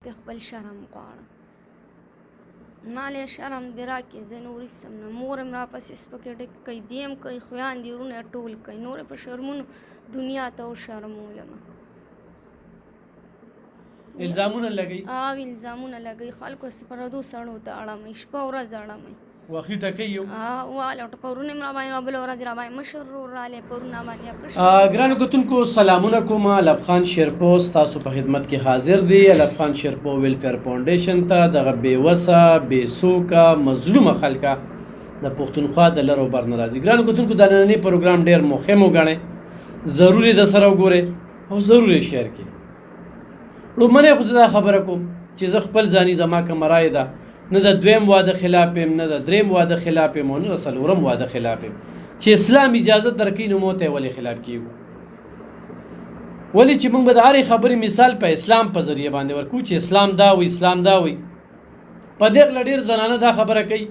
کې خپل شرم غواړم. مال یې شرم دې راکړې، زه نور ایستم نه. مور مې راپسې سپکې ډکې کوي، دی هم کوي، خویندې وروڼه ټول کوي. نور یې په شرمونو دنیا ته وشرمولمه. الزامونه لګوي؟ الزامونه لګوي. خلکو پردو سړو ته اړوي، شپه ورځ اړوي. وخی ټکي یو واله پرون مې راباندې بله ورځ راباندې مشر ورور رالی، پرون راباندې ګرانو کتونکو سلامونه کوم. علب خان شیرپو ستاسو په خدمت کې حاضر دی. علب خان شیرپو ویلفیر فاونډیشن ته دغه بېوسه بېڅوکه مظلومه خلکه د پښتونخوا د لر او بر نه راځي. ګرانو کتونکو دا نننی پروګرام ډېر مهم وګڼئ، ضرور یې د سره وګورئ او ضرور یې شیر کړئ. لومړی خو زه دا خبره کوم چې زه خپل ځاني زما کومه رایه ده، نه د دویم واده خلاف یم، نه د دریم واده خلاف یم، او نه د څلورم واده خلاف یم. چې اسلام اجازه درکوي نو موږ ته یې ولې خلاف کیږو؟ ولې چې موږ به د هرې خبرې مثال په اسلام په ذریعه باندې ورکوو چې اسلام دا وایي، اسلام دا وایي. په دې غله ډېر زنانه دا خبره کوي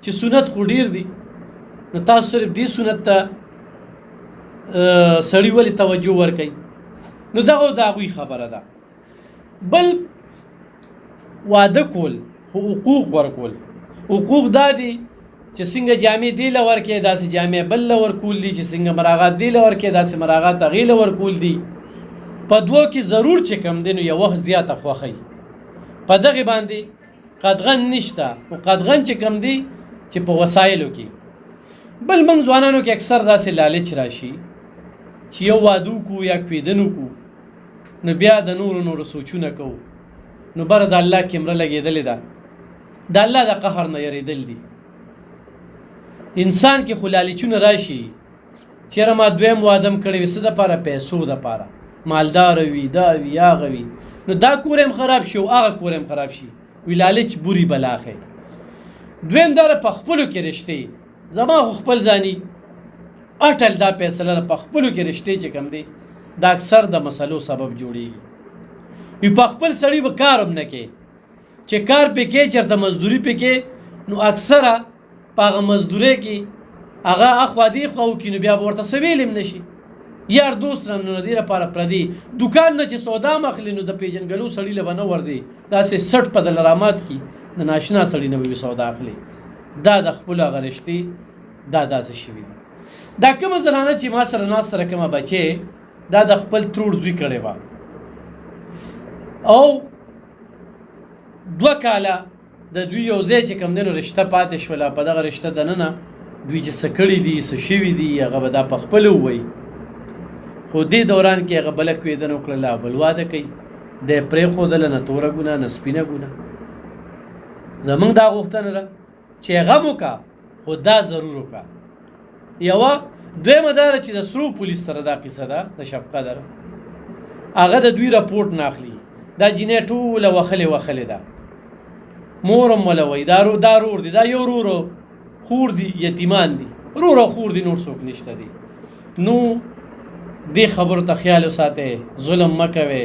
چې سنت خو ډېر دي، نو تاسو صرف دې سنت ته سړي ولې توجه ورکوي؟ نو دغه د هغوی خبره ده. بل واده کول خو حقوق ورکول. حقوق دا دي چې څنګه جامې دې له ورکې داسې جامې بل له ورکول دي، چې څنګه مراعات دې له ورکې داسې مراعات هغې له ورکول دي. په دوو کې ضرور چې کم دی نو یو وخت زیاته خوښوي، په دغې باندې قدغن نشته. خو قدغن چې کم دی چې په وسایلو کې. بل موږ ځوانانو کې اکثر داسې لالچ راشي چې یو واده وکړو یا کویدن وکړو نو بیا د نورو سوچونه کوو. نو بره د الله کمره لګېدلې ده، د الله د قهر نه یریدل دي. انسان کې خو لالچونه راشي چېرې ما دویم واده م کړی وي، څه دپاره؟ پیسو دپاره، مالداره وي، دا وي هغه وي، نو دا کور هم خراب شي او هغه کور هم خراب شي. وی لالچ بوري بلاخی. دویم دا په خپلو کې رشتې، زما خو خپل ځاني اټل دا فیصله ده، په خپلو کې رشتې چې کوم دی دا اکثر د مسلو سبب جوړیږي. وی په خپل سړي به کار هم نه کوي، چې کار پې کوي چېرته مزدوري پې کوي نو اکثره په هغه مزدورۍ کې هغه اخوا دې خوا وکړي نو بیا به ورته څه ویل هم نه شي. یار دوست هم نو د دې لپاره پردي دوکان نه چې سودا هم اخلي نو د پېژنګلو سړي له به نه ورځي، داسې سټ په دلرامات کې د ناشنا سړي نه به وي سودا اخلي. دا د خپلو هغه رشتې دا داسې شوي دي. دا کومه زنانه چې ما سره ناست سره کومه بچې دا د خپل ترور زوی کړې وه او 2 کاله د دوی یو ځای چې کوم دی نو رشته پاتې شوله. په دغه رشته دننه دوی چې څه کړي دي څه شوي دي هغه به دا په خپله ووایي. خو دې دوران کې هغه بله کویدنه وکړله، بل واده کوي، دی یې پرېښودله، نه توره ګناه نه سپینه ګناه. زموږ دا غوښتنه ده چې غم وکړه خو دا ضرور وکړه. یوه دویمه دا ده چې د سرو پولیس سره دا قصه ده د شب قدر، هغه د دوی راپورټ نه اخلي. دا جینۍ ټوله وخلې ده، مور هم وله وایي دا رور دی، دا یو رور او خور دي، یتیمان دي، رور او خور دي، نور څوک نشته دي. نو دې خبرو ته خیال وساتئ، ظلم مه کوئ،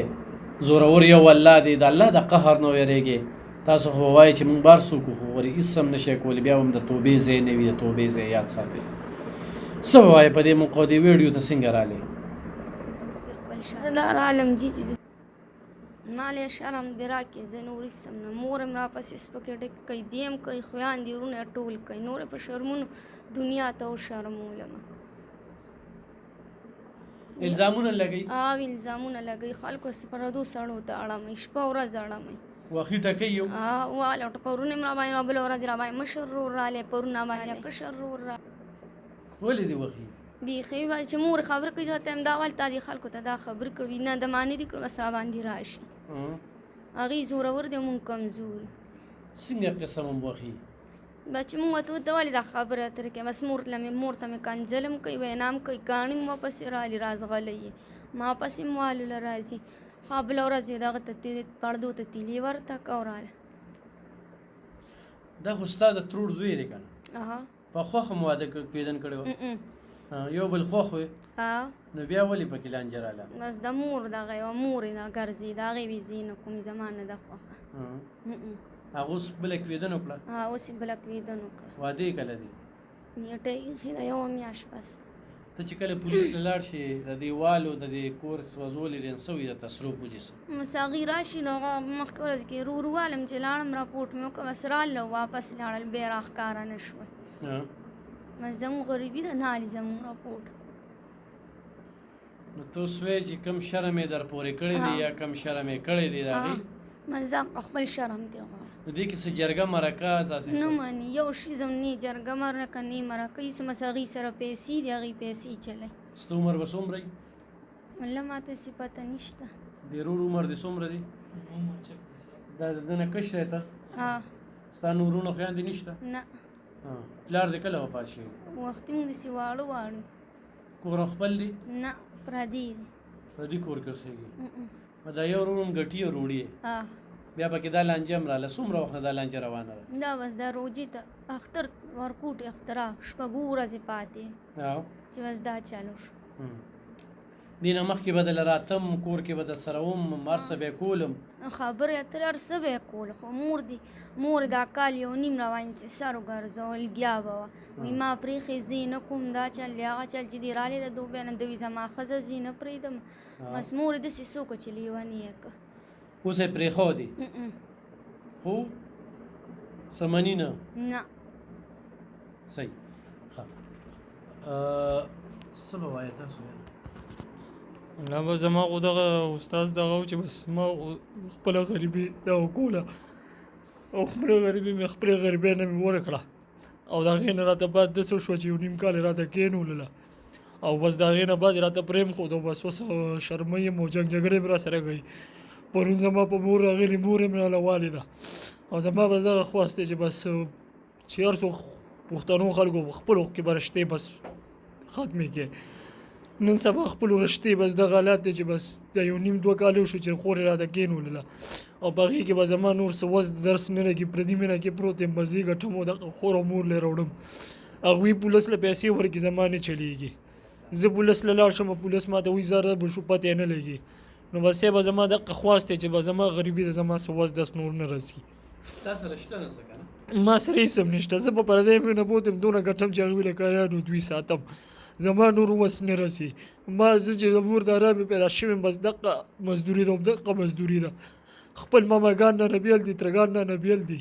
زورور یو الله دی، د الله د قهر نه ویرېږئ. تاسو خو وایئ چې موږ بار څوک خو غوري هېڅ هم نه شئ کولی، بیا هم د توبې ځای نه وي، د توبې ځای یاد ساتئ. څه به وایئ په دې موقع دې ویډیو ته څنګه راغلې؟ زه دا رالم جي چې مال یې شرم دې راکړې، زه نور ایستم نه. مور مې راپسې سپکې ډکې کوي، دی هم کوي، خویندې وروڼه ټول کوي. نور یې په شرمونو دنیا ته وشرمولمه. الزامونه لګوي؟ الزامونه لګوي. خلکو پردو سړو ته اړوي، شپه ورځ اړوي. وخی ټکي یو واله پرون مې راباندې بله ورځ راباندې مشر ورور رالی، پرون راباندې کشر ورور رالی. ولې دې وخي؟ بیخي وایي چې مور خبره کوي، ځکه ته هم دا وایي تا دې خلکو ته دا خبرې کړي نه د ما نه دي کړي، بس راباندې راشي. هغې زورور دی، مونږ کمزور. څنګه قسم هم وخي؟ بچې مونږ ورته ته ولې دا خبره اترې کوې؟ بس مور ته مې کنځل هم کوي، وینا هم کوي، کاڼي مې واپسې رالي، رازغلی یې ما پسې م والوله راځي. بله ورځ یې دغه ته پردو ته تیلې ورته که او راله. دا خو ستا د ترور زوی دی که نه؟ په خوښه مو واده کویدن کړی وه؟ یو بل خوښ وې نو بیا ولې پکې لانجه راله؟ بس د مور دغه یوه مور یې ګرځي، د هغې ویزې نه کوم زما نه ده خوښه. هغه اوس بله کویدن وکړه؟ اوس یې بله کویدن وکړه. واده یې کله دی؟ نیټه یې ایښې ده، یوه میاشت بس. ته چې کله پولیس ته لاړ شي د دې والو د دې کور سوځولې رینسوي درته سرو پولیسو مساغي راشي نو هغه مخکې ورځ کې روروالم چې لاړم راپورټ مې وکړه بس راله واپس لاړل بیا راښکاره نه شول بس زموږ غریبي ده نه علي زموږ راپورټ نو ته اوس وایې چې کم شرم یې در پورې کړی دی یا کم شرم یې کړی دی د هغې مزاق خپل شرم دی غواړم نو دې کې څه جرګه مرکه داسې نه مني یو شي زم نه جرګه مرکه نه مرکه هېڅ مساغي سره پیسې دي هغې پیسې چلی ستا عمر به څومره وي والله ماته هسې پته نشته د رور عمر دې څومره دی دا د ده نه کشری ته ستا نور وروڼه خویندې نشته نه پلار دې کله وفات شوي وختي مونږ داسې واړه واړه کور خپل دی نه پردي دي پردي کور کې اوسېږي دا یو ورور هم ګټي او روړي بیا پکې دا لانجه هم راله څومره وخت نه دا لانجه روانه ده دا بس دا روجې ته اختر ورکوټ اخترا شپږ ورځې پاتې چې بس دا چالو شو دې نه مخکې به دله راتم کور کې به در سره وم هر څه به یې کولم خبرې اترې هر څه به یې کول خو مور دا کال یو نیم روان چې سر وګرځول ګیا به وه وایي ما پرېښې زه نه کوم دا چل دی هغه چل چې دې رالی ده دو بیا نه دوی زما ښځه زه نه پرېږدم بس مور یې داسې څه وکړه چې لیونې یې کړه اوس یې پرېښودې خو څه مني نه صحیح ښه څه به وایې تاسو نه به زما خو دغه استاد دغه و چې بس ما خپله غریبي دغه کوله او خپله غریبي مې خپلې غریبۍ نه مې ورکړه او د هغې نه راته بعد داسې وشوه چې یو نیم کال یې راته کېنولله او بس د هغې نه بعد یې راته پرېم ښود او بس اوس شرمۍ یم او جنګ جګړې مې راسره کوي پرون زما په مور راغلې مور یې مې راله والده او زما بس دغه خواست دی چې بس چې هر څوک پښتنو خلکو په خپلو کې به رشتې بس ختمې کړي نن سبا خپلو رشتې بس دغه حالات دی چې بس د یو نیم دوه کاله وشو چې خور یې راته کېنولله او په هغې کې به زما نور څه وس درس نه لګي پردي مینه کې پروت یم بس یې ګټم او دغه خور او مور له راوړم هغوی پولس له پیسې ورکړي زما نه چلېږي زه پولس له لاړ شم پولس ما ته وایي زره به شو پته یې نه لګي نو بس یې به زما دغه خواست دی چې به زما غریبي د زما څه وس دس نور نه رسي تا سره شته نه څه که نه ما سره هېڅ هم نشته زه په پردی مینه بوتم دونه ګټم چې هغوی له کاریانو دوی ساتم زما نور وس نه رسي ما زه چې د مور د ارامې پیدا شوی بس دغه مزدوري ده دغه مزدوري ده خپل ماماګان نه بیل دي ترګان نه بیل دي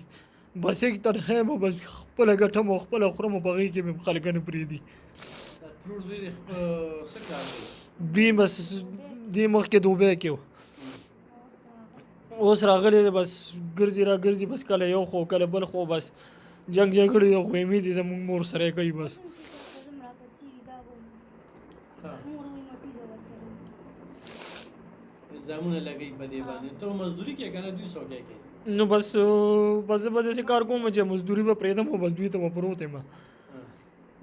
بس یک تنخوا یم بس خپله ګټم او خپله خورم او په هغې کې مې خلک نه پرېږدي ترور زوی دې څه کار دی دوی بس دې مخکې دوبۍ کې و اوس راغلی دی بس ګرځي را ګرځي بس کله یو خو کله بل خو بس جنګ جګړې یو خیمې دي زموږ مور سره یې کوي بس الزامونه لګوي په دې باندې ته مزدوري کوې که نه دوی څوک یې کوي نو بس زه به داسې کار کوم چې مزدوري به پرېږدم او بس دوی ته به پروت یم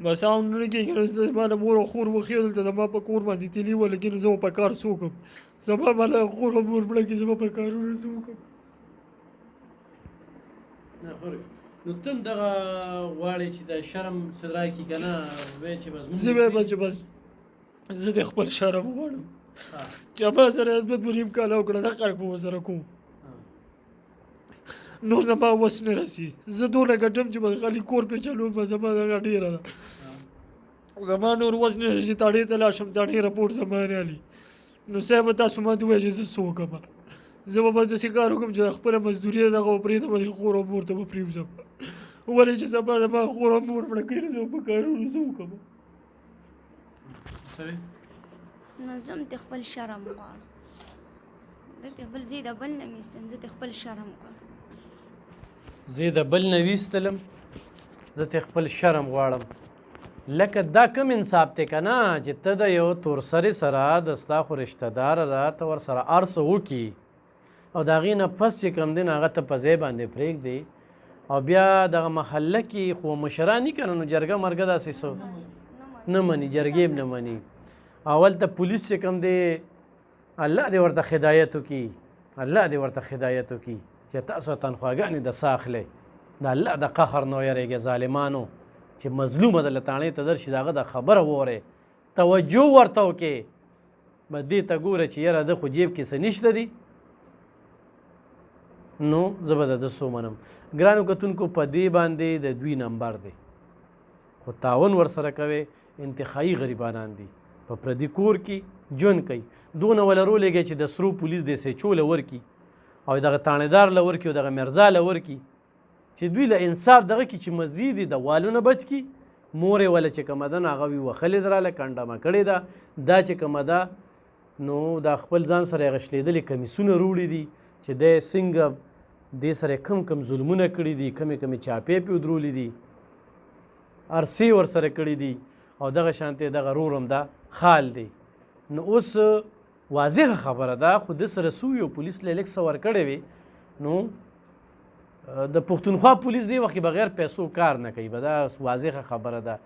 بس او نه کېږي نو زما د مور او خور وښي دلته زما په کور باندې تلي وه لیکن زه په کار څه وکړم زما ماله خور او مور مړه کړي زما په کارونه څه وکړم نو ته هم دغه غواړې چې د شرم څه راکړي که نه وایې چې بس زه وایم چې بس زه د خپل شرم غواړم چې ما سره عزمت مو نیم کاله وکړه دا کار به ورسره کوم نور زما وس نه رسي زه دونه ګټم چې بس خالي کور پې چلوم بس زما دغه ډېره ده زما نور وس نه رسي چې تاڼې ته لاړ شم تاڼې رپورټ زما نه علي نو صاحب تاسو ماته ووایه چې زه څه وکړم زه به بس داسې کار وکړم چې خپله مزدوري ده دغه به پرېږدم د خور او مور ته به پرېوځم ولې چې سبا زما خور او مور مړه کوي نو زه به په کارونو څه وکړم نو زه هم د خپل شرم غواړم دلته بل زه د بل نه مې ایستم زه د خپل شرم غواړم زه د بل نه ویستلم زه ته خپل شرم غواړم لکه دا کم انصاف دی که نه چې ته د یو تورسري سره د ستا خو رشته داره ده ته ورسره هر څه وکړي او د هغې نه پس چې کوم دی نو هغه ته په ځای باندې پرېږدي او بیا دغه محله کې خو مشران نه که نه نو جرګه مرګه داسې څه نه مني جرګې نه مني اول ته پولیس چې کوم دی الله دې ورته هدایت وکړي الله دې ورته هدایت وکړي چې تاسو تنخواګانې د څه اخلئ د الله د قهر نه ویرېږئ ظالمانو چې مظلومه ده لتاڼې ته درشي د هغه د خبره وورئ توجه ورته وکړې به دې ته ګوره چې یاره ده خو جیب کې څه نشته دي نو زه به د ده څه ومنم ګرانو کتونکو په دې باندې د دوی نمبر دی خو تعاون ورسره کوئ انتخابي غریبانان دي په پردي کور کې ژوند کوي دونه وله رولېږي چې د سرو پولیس د سیچو له ورکي او دغه تاڼېدار له ورکي او دغه مرزا له ورکي چې دوی له انصاف دغه کې چې مزید د والونه بچ کی مور یې وله چې کومه ده نو هغه وي وښلې ده راله کنډمه کړې ده دا چې کومه ده نو دا خپل ځان سره یې غشلېدلې کمیسونه روړي دي چې دی څنګه دې سره کم کم ظلمونه کړي دي کمې کمې چاپې پې ودرولې دي ارسې ورسره کړي دي او دغه شانتې دغه رور هم دا خال دی نو اوس واضحه خبره ده خو د سره سوی او پولیس له لږ څه ورکړی وي نو د پښتونخوا پولیس دی وخت بغیر پیسو کار نه کوي به دا واضحه خبره ده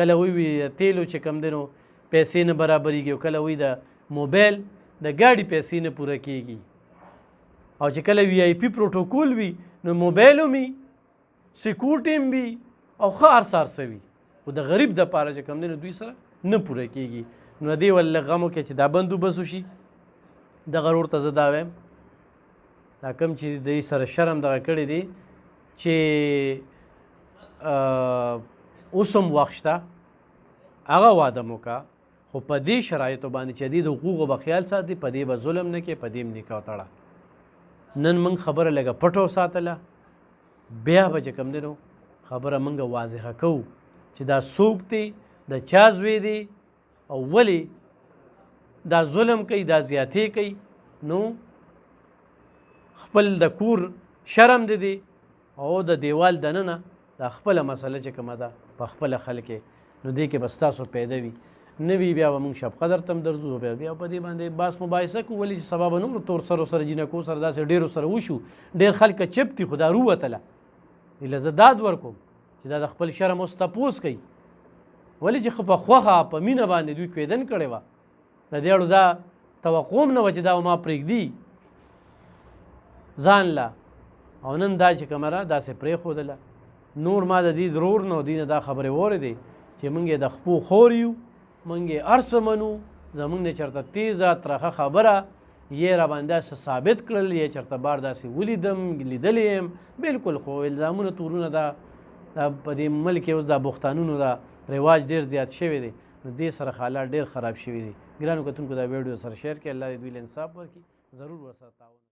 کله وی تیلو چې کم دی نو پیسې نه برابرېږي او کله وی د موبایل د ګاډي پیسې نه پوره کیږي او چې کله وی آی پی پروتوکول وي نو موبایل هم وي سیکورټي هم وي او ښه هر څه هر وي خو د غریب دپاره چې کم دی نو دوی سره نه پوره کیږي نو دې ول غمو کې چې دا بندوبست وشي دغه ورور ته زه دا وایم دا کوم چې دوی سره شرم دغه کړی دی چې اوس هم وخت شته هغه واده مو که خو په دې شرایطو باندې چې دوی د حقوقو به خیال ساتي په دې به ظلم نه کوي په دې هم نکاح تړه نن موږ خبره لږه پټو ساتله بیا به چې کوم دی نو خبره موږ واضحه کوو چې دا څوک دی د چا زوی دی او ولې دا ظلم کوي دا زیاتې کوي نو خپل د کور شرم دی دی او د دیوال دننه دا خپله مسله چې کومه ده په خپله حل کې نو دې کې به ستاسو پیدا وي نه وي بیا به موږ شب قدر ته هم درځو بیا په دې باندې باس مباحثه کوو ولې چې سبا به نورو تور سرو سره جینکو سره داسې ډېرو سره وشو ډېر خلکه چپ دي خو دا رووتله ایله زه داد ورکوم چې دا د خپل شرم اوس تپوس کوي ولې چې خو په خوښه په مینه باندې دوی کویدن کړې وه د دې اړو دا توقع هم نه وه چې دا ما پرېږدي ځان له او نن دا چې کومه ده داسې پرېښودله نور ما د دې ضرور نه دوی نه دا خبرې واورېدې چې موږ یې د خپو خور یو موږ یې هر څه منو زموږ نه چېرته تیزه ترخه خبره یې را باندې داسې ثابت کړل یې چېرته بار داسې ولیدم لیدلی یم بلکل خو الزامونه تورونه دا په دې ملک کې اوس دا بختانونو دا رواج ډېر زیات شوی دی نو دې سره حالات ډېر خراب شوي دي ګرانو کتونکو دا ویډیو سره شیر کړئ الله دې دوی له انصاف ورکړي ضرور ورسره تعاون